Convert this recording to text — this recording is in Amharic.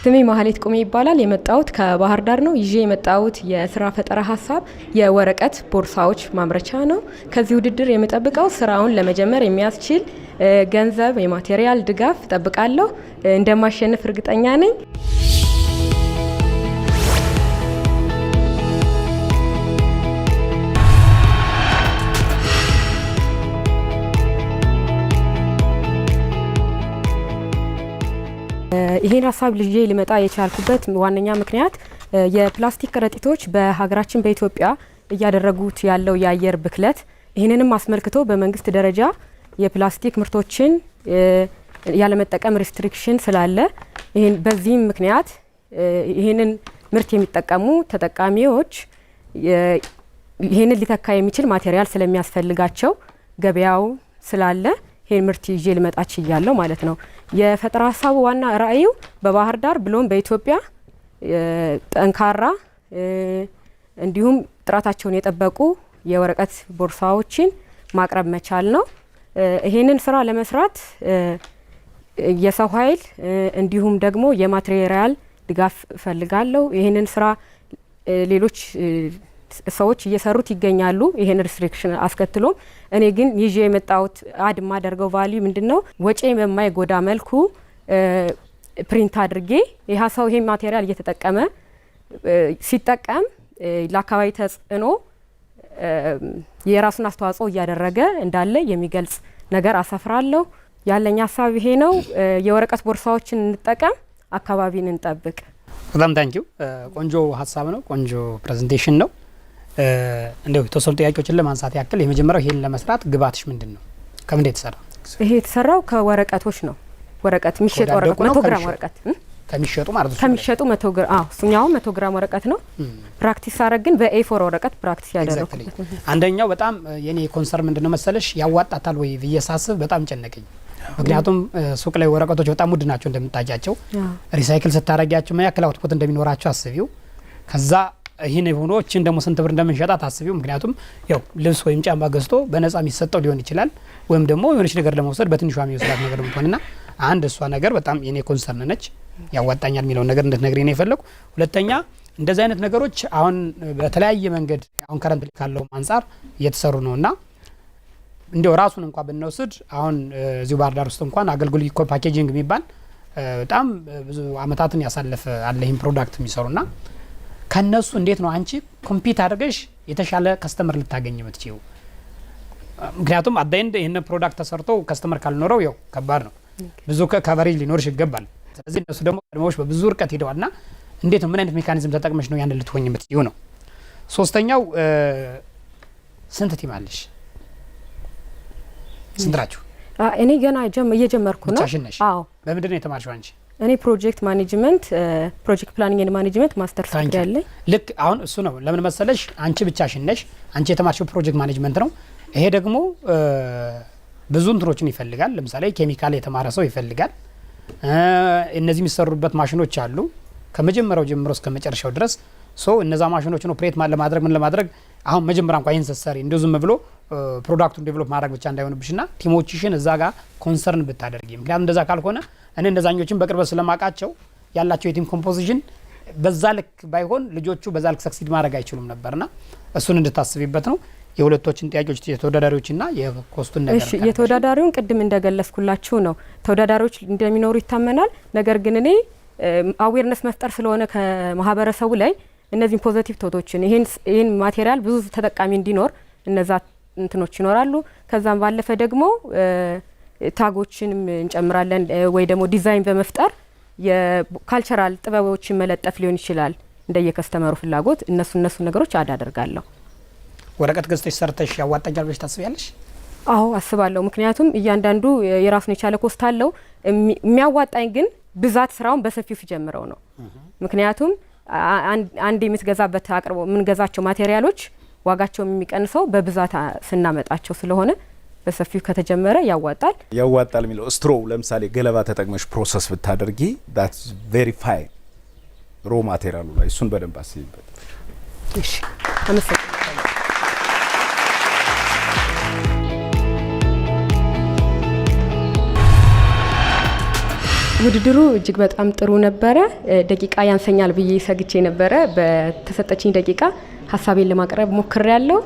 ስሜ ማህሌት ቁሜ ይባላል። የመጣሁት ከባህር ዳር ነው። ይዤ የመጣሁት የስራ ፈጠራ ሀሳብ የወረቀት ቦርሳዎች ማምረቻ ነው። ከዚህ ውድድር የምጠብቀው ስራውን ለመጀመር የሚያስችል ገንዘብ፣ የማቴሪያል ድጋፍ እጠብቃለሁ። እንደማሸንፍ እርግጠኛ ነኝ። ይሄን ሀሳብ ልጄ ሊመጣ የቻልኩበት ዋነኛ ምክንያት የፕላስቲክ ከረጢቶች በሀገራችን በኢትዮጵያ እያደረጉት ያለው የአየር ብክለት ይህንንም አስመልክቶ በመንግስት ደረጃ የፕላስቲክ ምርቶችን ያለመጠቀም ሪስትሪክሽን ስላለ በዚህም ምክንያት ይህንን ምርት የሚጠቀሙ ተጠቃሚዎች ይህንን ሊተካ የሚችል ማቴሪያል ስለሚያስፈልጋቸው ገበያው ስላለ ይሄን ምርት ይዤ ልመጣ ችያለሁ ማለት ነው። የፈጠራ ሀሳቡ ዋና ራዕዩ በባህር ዳር ብሎም በኢትዮጵያ ጠንካራ እንዲሁም ጥራታቸውን የጠበቁ የወረቀት ቦርሳዎችን ማቅረብ መቻል ነው። ይሄንን ስራ ለመስራት የሰው ኃይል እንዲሁም ደግሞ የማቴሪያል ድጋፍ እፈልጋለሁ። ይሄንን ስራ ሌሎች ሰዎች እየሰሩት ይገኛሉ። ይሄን ሪስትሪክሽን አስከትሎም እኔ ግን ይዤ የመጣሁት አድ ማደርገው ቫልዩ ምንድነው ወጪ በማይጎዳ መልኩ ፕሪንት አድርጌ ሰው ይሄን ማቴሪያል እየተጠቀመ ሲጠቀም ለአካባቢ ተጽዕኖ የራሱን አስተዋጽኦ እያደረገ እንዳለ የሚገልጽ ነገር አሰፍራለሁ። ያለኝ ሀሳብ ይሄ ነው። የወረቀት ቦርሳዎችን እንጠቀም፣ አካባቢን እንጠብቅ። በጣም ታንኪው። ቆንጆ ሀሳብ ነው። ቆንጆ ፕሬዘንቴሽን ነው። እንደው የተወሰኑ ጥያቄዎችን ለማንሳት ያክል የመጀመሪያው ይሄን ለመስራት ግባትሽ ምንድነው? ከምን የተሰራ? ይሄ የተሰራው ከወረቀቶች ነው። ወረቀት የሚሸጥ ወረቀት 100 ግራም ወረቀት ከሚሸጡ ማለት ነው። ከሚሸጡ 100 ግራም እሱኛው 100 ግራም ወረቀት ነው። ፕራክቲስ አረግ ግን በኤ4 ወረቀት ፕራክቲስ ያደረኩት። አንደኛው በጣም የኔ ኮንሰርን ምንድነው መሰለሽ ያዋጣታል ወይ ብዬ ሳስብ በጣም ጨነቀኝ። ምክንያቱም ሱቅ ላይ ወረቀቶች በጣም ውድ ናቸው እንደምታያቸው። ሪሳይክል ስታረጋቸው ምን ያክል አውትፑት እንደሚኖራቸው አስቢው። ከዛ ይሄን ሆኖችን ደግሞ ስንት ብር እንደምንሸጣት አስቢው። ምክንያቱም ያው ልብስ ወይም ጫማ ገዝቶ በነፃ የሚሰጠው ሊሆን ይችላል፣ ወይም ደግሞ የሆነች ነገር ለመውሰድ በትንሿ የሚወስዳት ነገር ምትሆንና አንድ እሷ ነገር በጣም የኔ ኮንሰርን ነች። ያዋጣኛል የሚለው ነገር እንድትነግሪኝ ነው የፈለኩ። ሁለተኛ እንደዚህ አይነት ነገሮች አሁን በተለያየ መንገድ አሁን ከረንት ካለው አንፃር እየተሰሩ ነውና እንደው ራሱን እንኳን ብንወስድ አሁን እዚሁ ባህር ዳር ውስጥ እንኳን አገልግሎ ኢኮ ፓኬጂንግ የሚባል በጣም ብዙ አመታትን ያሳለፈ አለ ይሄን ፕሮዳክት የሚሰሩና ከነሱ እንዴት ነው አንቺ ኮምፒት አድርገሽ የተሻለ ከስተመር ልታገኝ የምትችይው? ምክንያቱም አዳይንድ ይሄን ፕሮዳክት ተሰርቶ ከስተመር ካልኖረው ያው ከባድ ነው። ብዙ ከቨሬጅ ሊኖርሽ ይገባል። ስለዚህ እነሱ ደግሞ ቀድሞሽ በብዙ ርቀት ሄደዋልና እንዴት ነው ምን አይነት ሜካኒዝም ተጠቅመሽ ነው ያን ልትሆኝ የምትችይው ነው። ሶስተኛው ስንት ቲም አለሽ? ስንትራችሁ? እኔ ገና እየጀመርኩ ነው። አዎ። በምንድን ነው የተማርሽው አንቺ? እኔ ፕሮጀክት ማኔጅመንት ፕሮጀክት ፕላኒንግ ኤንድ ማኔጅመንት ማስተርስ ዲግሪ አለኝ። ልክ አሁን እሱ ነው ለምን መሰለሽ አንቺ ብቻሽን ነሽ። አንቺ የተማርሽው ፕሮጀክት ማኔጅመንት ነው። ይሄ ደግሞ ብዙ እንትኖችን ይፈልጋል። ለምሳሌ ኬሚካል የተማረ ሰው ይፈልጋል። እነዚህ የሚሰሩበት ማሽኖች አሉ ከመጀመሪያው ጀምሮ እስከ መጨረሻው ድረስ። እነዛ ማሽኖችን ኦፕሬት ለማድረግ ምን ለማድረግ አሁን መጀመሪያ እንኳን ይሄን ሰሰሪ እንደው ዝም ብሎ ፕሮዳክቱን ዴቨሎፕ ማድረግ ብቻ እንዳይሆንብሽና ቲሞችሽን እዛ ጋር ኮንሰርን ብታደርጊ። ምክንያቱም እንደዛ ካልሆነ እኔ እንደዛኞችን በቅርበት ስለማቃቸው ያላቸው የቲም ኮምፖዚሽን በዛ ልክ ባይሆን ልጆቹ በዛ ልክ ሰክሲድ ማድረግ አይችሉም ነበርና እሱን እንድታስቢበት ነው። የሁለቶችን ጥያቄዎች የተወዳዳሪዎችና የኮስቱን ነገር እሺ፣ የተወዳዳሪውን ቅድም እንደገለጽኩላችሁ ነው። ተወዳዳሪዎች እንደሚኖሩ ይታመናል። ነገር ግን እኔ አዌርነስ መፍጠር ስለሆነ ከማህበረሰቡ ላይ እነዚህ ፖዚቲቭ ቶቶችን ይሄን ማቴሪያል ብዙ ተጠቃሚ እንዲኖር እነዛ እንትኖች ይኖራሉ። ከዛም ባለፈ ደግሞ ታጎችንም እንጨምራለን ወይ ደግሞ ዲዛይን በመፍጠር የካልቸራል ጥበቦችን መለጠፍ ሊሆን ይችላል እንደየከስተመሩ ፍላጎት። እነሱ ነገሮች አዳደርጋለሁ። ወረቀት ገዝተሽ ሰርተሽ ያዋጣኛል ብለሽ ታስቢያለሽ? አዎ አስባለሁ። ምክንያቱም እያንዳንዱ የራሱን የቻለ ኮስት አለው። የሚያዋጣኝ ግን ብዛት ስራውን በሰፊው ሲጀምረው ነው። ምክንያቱም አንድ የምትገዛበት አቅርቦ የምንገዛቸው ማቴሪያሎች ዋጋቸው የሚቀንሰው በብዛት ስናመጣቸው ስለሆነ በሰፊው ከተጀመረ ያዋጣል የሚለው ስትሮ ለምሳሌ ገለባ ተጠቅመሽ ፕሮሰስ ብታደርጊ that's very fine ሮ ማቴሪያሉ ላይ እሱን በደንብ አስቢበት። እሺ አመሰግናለሁ። ውድድሩ እጅግ በጣም ጥሩ ነበረ። ደቂቃ ያንሰኛል ብዬ ሰግቼ ነበረ። በተሰጠችኝ ደቂቃ ሀሳቤን ለማቅረብ ሞክሬያለሁ።